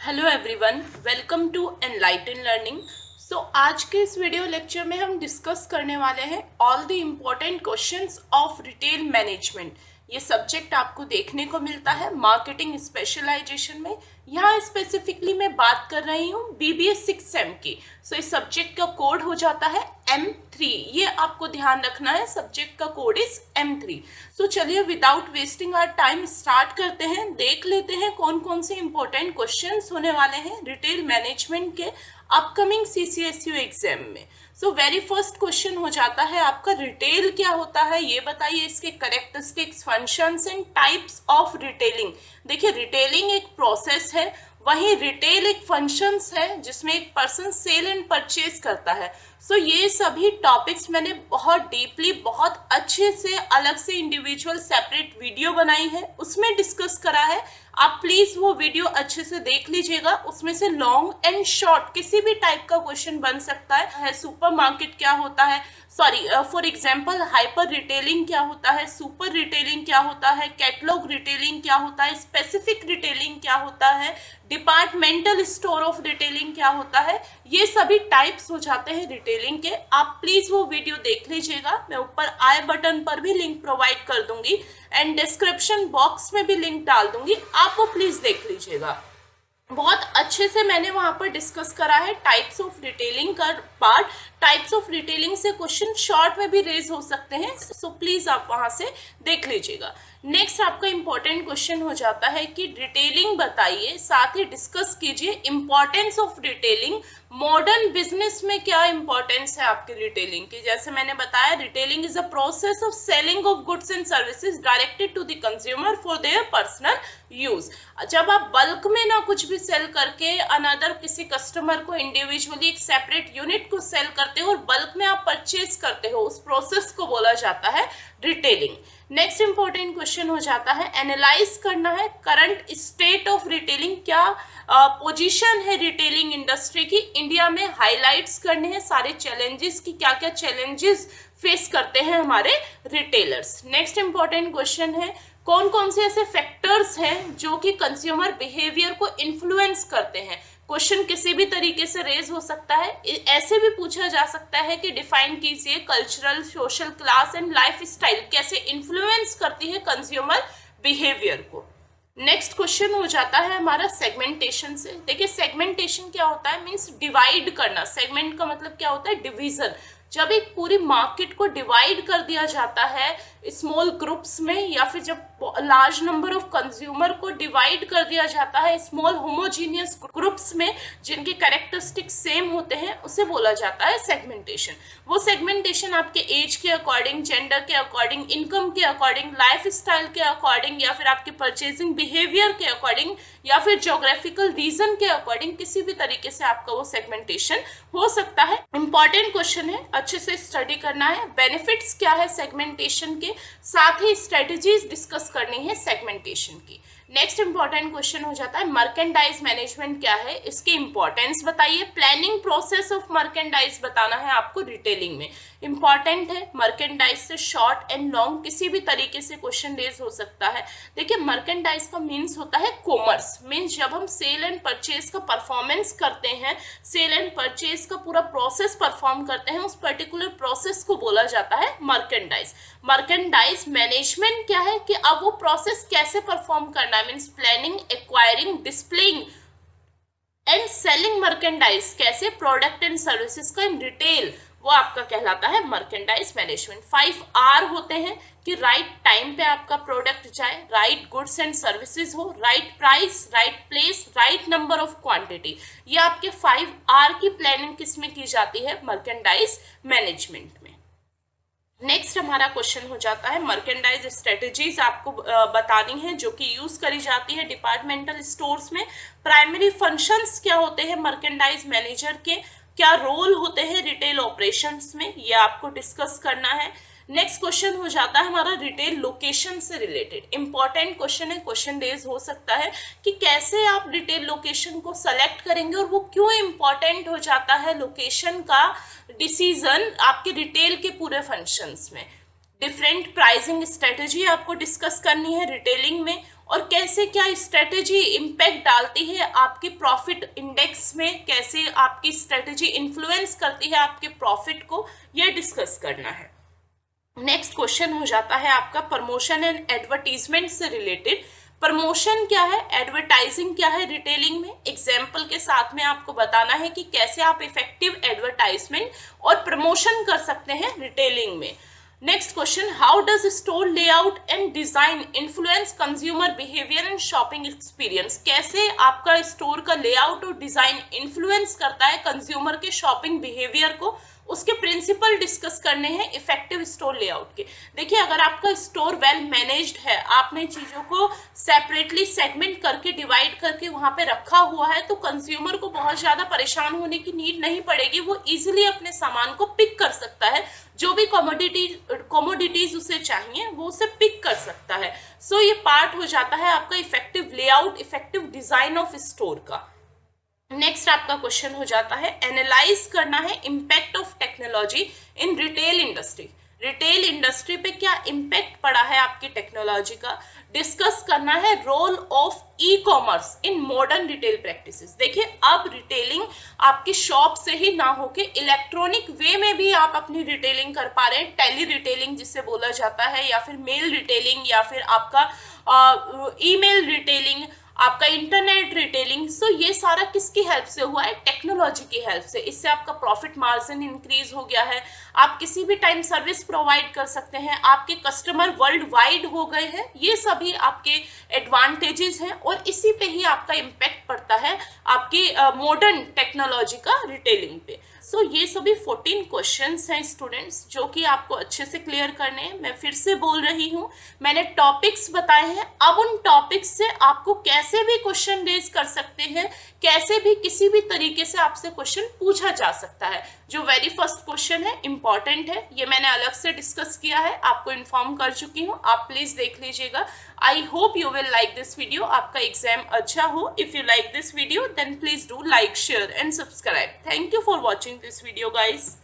Hello everyone, welcome to Enlighten Learning. आज के इस वीडियो लेक्चर में हम डिस्कस करने वाले हैं all the important questions of retail management. ये सब्जेक्ट आपको देखने को मिलता है मार्केटिंग स्पेशलाइजेशन में। यहाँ स्पेसिफिकली मैं बात कर रही हूँ BBA 6 सेम की। इस सब्जेक्ट का कोड हो जाता है M3। ये आपको ध्यान रखना है, सब्जेक्ट का कोड इज M3। चलिए without wasting our time start करते हैं। देख लेते हैं कौन कौन से इंपॉर्टेंट क्वेश्चंस होने वाले हैं रिटेल मैनेजमेंट के अपकमिंग CCSU एग्जाम में। वेरी फर्स्ट क्वेश्चन हो जाता है आपका, रिटेल क्या होता है ये बताइए, इसके characteristics, functions and types of retailing. देखिए, रिटेलिंग एक प्रोसेस है, वहीं रिटेल एक फंक्शंस है जिसमें एक पर्सन सेल एंड परचेज करता है। ये सभी टॉपिक्स मैंने बहुत डीपली, बहुत अच्छे से, अलग से इंडिविजुअल सेपरेट वीडियो बनाई है, उसमें डिस्कस करा है। आप प्लीज वो वीडियो अच्छे से देख लीजिएगा। उसमें से लॉन्ग एंड शॉर्ट किसी भी टाइप का क्वेश्चन बन सकता है। सुपरमार्केट क्या होता है, फॉर एग्जांपल हाइपर रिटेलिंग क्या होता है, सुपर रिटेलिंग क्या होता है, कैटलॉग रिटेलिंग क्या होता है, स्पेसिफिक रिटेलिंग क्या होता है, डिपार्टमेंटल स्टोर ऑफ रिटेलिंग क्या होता है, ये सभी टाइप्स हो जाते हैं रिटेलिंग के। आप प्लीज वो वीडियो देख लीजिएगा। मैं ऊपर आई बटन पर भी लिंक प्रोवाइड कर दूंगी एंड डिस्क्रिप्शन बॉक्स में भी लिंक डाल दूंगी, आप वो प्लीज देख लीजिएगा। बहुत अच्छे से मैंने वहां पर डिस्कस करा है टाइप्स ऑफ रिटेलिंग का पार्ट। टाइप्स ऑफ रिटेलिंग से क्वेश्चन शॉर्ट में भी रेज हो सकते हैं, प्लीज आप वहां से देख लीजिएगा। नेक्स्ट आपका इंपॉर्टेंट क्वेश्चन हो जाता है कि डिटेलिंग बताइए, साथ ही डिस्कस कीजिए importance of detailing. Modern business में क्या इंपॉर्टेंस है आपकी रिटेलिंग की। जैसे मैंने बताया, retailing is a process of selling of goods and services directed to the consumer for their personal use. जब आप बल्क में ना कुछ भी सेल करके अनदर किसी कस्टमर को इंडिविजुअली एक सेपरेट यूनिट को सेल करते हो और बल्क में आप परचेज करते हो, उस प्रोसेस को बोला जाता है रिटेलिंग। नेक्स्ट इंपॉर्टेंट क्वेश्चन हो जाता है, एनालाइज करना है करंट स्टेट ऑफ रिटेलिंग। क्या पोजीशन है रिटेलिंग इंडस्ट्री की इंडिया में, हाईलाइट्स करने हैं सारे चैलेंजेस की, क्या क्या चैलेंजेस फेस करते हैं हमारे रिटेलर्स। नेक्स्ट इंपॉर्टेंट क्वेश्चन है, कौन कौन से ऐसे फैक्टर्स हैं जो कि कंज्यूमर बिहेवियर को इन्फ्लुएंस करते हैं। क्वेश्चन किसी भी तरीके से रेज हो सकता है। ऐसे भी पूछा जा सकता है कि डिफाइन कीजिए cultural, social class and life style कैसे इन्फ्लुएंस करती है कंज्यूमर बिहेवियर को। नेक्स्ट क्वेश्चन हो जाता है हमारा सेगमेंटेशन से। देखिए, सेगमेंटेशन क्या होता है, मीन्स डिवाइड करना। सेगमेंट का मतलब क्या होता है, डिवीजन। जब एक पूरी मार्केट को डिवाइड कर दिया जाता है स्मॉल ग्रुप्स में, या फिर जब लार्ज नंबर ऑफ कंज्यूमर को डिवाइड कर दिया जाता है स्मॉल होमोजीनियस ग्रुप्स में जिनके कैरेक्टरिस्टिक्स सेम होते हैं, उसे बोला जाता है सेगमेंटेशन। वो सेगमेंटेशन आपके एज के अकॉर्डिंग, जेंडर के अकॉर्डिंग, इनकम के अकॉर्डिंग, लाइफ स्टाइल के अकॉर्डिंग, या फिर आपके परचेजिंग बिहेवियर के अकॉर्डिंग, या फिर जोग्राफिकल रीजन के अकॉर्डिंग, किसी भी तरीके से आपका वो सेगमेंटेशन हो सकता है। इंपॉर्टेंट क्वेश्चन है, अच्छे से स्टडी करना है। बेनिफिट्स क्या है सेगमेंटेशन के, साथ ही स्ट्रेटजीज डिस्कस करनी है सेगमेंटेशन की। नेक्स्ट इंपॉर्टेंट क्वेश्चन हो जाता है, मर्केंडाइज मैनेजमेंट क्या है, इसकी इंपॉर्टेंस बताइए। प्लानिंग प्रोसेस ऑफ मर्केंडाइज बताना है आपको रिटेलिंग में, इंपॉर्टेंट है। मर्केंडाइज से शॉर्ट एंड लॉन्ग किसी भी तरीके से क्वेश्चन रेज हो सकता है। देखिए, मर्केंडाइज का मीन्स होता है कॉमर्स। मीन्स जब हम सेल एंड परचेज का परफॉर्मेंस करते हैं, सेल एंड परचेज का पूरा प्रोसेस परफॉर्म करते हैं, उस पर्टिकुलर प्रोसेस को बोला जाता है मर्केंडाइज। मर्केंडाइज मैनेजमेंट क्या है कि अब वो प्रोसेस कैसे परफॉर्म करना है, means planning, acquiring, displaying and selling merchandise, कैसे प्रोडक्ट एंड सर्विसेज का इन रिटेल, वो आपका कहलाता है मर्केंडाइज मैनेजमेंट। 5R होते हैं कि राइट टाइम पे आपका प्रोडक्ट जाए, राइट गुड्स एंड सर्विसेज हो, right price, right place, right number of quantity. ये आपके 5R की प्लानिंग किसमें की जाती है, मर्केंडाइज मैनेजमेंट में। नेक्स्ट हमारा क्वेश्चन हो जाता है, मर्केंडाइज स्ट्रेटजीज आपको बतानी है जो कि यूज करी जाती है डिपार्टमेंटल स्टोर्स में। प्राइमरी फंक्शंस क्या होते हैं मर्केंडाइज मैनेजर के, क्या रोल होते हैं रिटेल ऑपरेशंस में, ये आपको डिस्कस करना है। नेक्स्ट क्वेश्चन हो जाता है हमारा रिटेल लोकेशन से रिलेटेड। इंपॉर्टेंट क्वेश्चन है, क्वेश्चन रेज हो सकता है कि कैसे आप रिटेल लोकेशन को सेलेक्ट करेंगे और वो क्यों इंपॉर्टेंट हो जाता है लोकेशन का डिसीजन आपके रिटेल के पूरे फंक्शंस में। डिफरेंट प्राइसिंग स्ट्रेटजी आपको डिस्कस करनी है रिटेलिंग में, और कैसे क्या स्ट्रेटेजी इम्पैक्ट डालती है आपके प्रॉफिट इंडेक्स में, कैसे आपकी स्ट्रेटेजी इन्फ्लुएंस करती है आपके प्रॉफिट को, यह डिस्कस करना है। नेक्स्ट क्वेश्चन हो जाता है आपका प्रमोशन एंड एडवर्टीजमेंट से रिलेटेड। प्रमोशन क्या है, एडवर्टाइजिंग क्या है रिटेलिंग में, एग्जाम्पल के साथ में आपको बताना है कि कैसे आप इफेक्टिव एडवर्टाइजमेंट और प्रमोशन कर सकते हैं रिटेलिंग में। Next question, how does store layout and design influence consumer behaviour and shopping experience, कैसे आपका स्टोर का लेआउट और डिजाइन इन्फ्लुएंस करता है कंज्यूमर के शॉपिंग बिहेवियर को, उसके प्रिंसिपल डिस्कस करने हैं इफेक्टिव स्टोर लेआउट के। देखिए, अगर आपका स्टोर वेल मैनेज्ड है, आपने चीज़ों को सेपरेटली सेगमेंट करके डिवाइड करके वहाँ पे रखा हुआ है, तो कंज्यूमर को बहुत ज़्यादा परेशान होने की नीड नहीं पड़ेगी, वो इजीली अपने सामान को पिक कर सकता है, जो भी कमोडिटीज उसे चाहिए वो उसे पिक कर सकता है। सो ये पार्ट हो जाता है आपका effective layout, effective design of store का। नेक्स्ट आपका क्वेश्चन हो जाता है एनालाइज करना है impact of technology in retail industry. Retail industry पे क्या इम्पैक्ट पड़ा है आपकी टेक्नोलॉजी का, डिस्कस करना है role of e commerce in modern retail practices. देखिए, अब रिटेलिंग आपकी शॉप से ही ना होके इलेक्ट्रॉनिक वे में भी आप अपनी रिटेलिंग कर पा रहे हैं, टेली रिटेलिंग जिसे बोला जाता है, या फिर मेल रिटेलिंग, या फिर आपका ईमेल रिटेलिंग, आपका इंटरनेट रिटेलिंग। सो ये सारा किसकी हेल्प से हुआ है, टेक्नोलॉजी की हेल्प से। इससे आपका प्रॉफिट मार्जिन इंक्रीज हो गया है, आप किसी भी टाइम सर्विस प्रोवाइड कर सकते हैं, आपके कस्टमर वर्ल्ड वाइड हो गए हैं, ये सभी आपके एडवांटेजेस हैं और इसी पे ही आपका इम्पैक्ट पड़ता है आपकी मॉडर्न टेक्नोलॉजी का रिटेलिंग पे। सो ये सभी 14 क्वेश्चंस हैं स्टूडेंट्स, जो कि आपको अच्छे से क्लियर करने हैं। मैं फिर से बोल रही हूँ, मैंने टॉपिक्स बताए हैं, अब उन टॉपिक्स से आपको कैसे भी क्वेश्चन रेज कर सकते हैं, कैसे भी किसी भी तरीके से आपसे क्वेश्चन पूछा जा सकता है। जो वेरी फर्स्ट क्वेश्चन है इंपॉर्टेंट है, ये मैंने अलग से डिस्कस किया है, आपको इन्फॉर्म कर चुकी हूँ, आप प्लीज देख लीजिएगा। I hope you will like this video, आपका एग्जाम अच्छा हो। If you like this video then please do like, share and subscribe. Thank you for watching this video guys.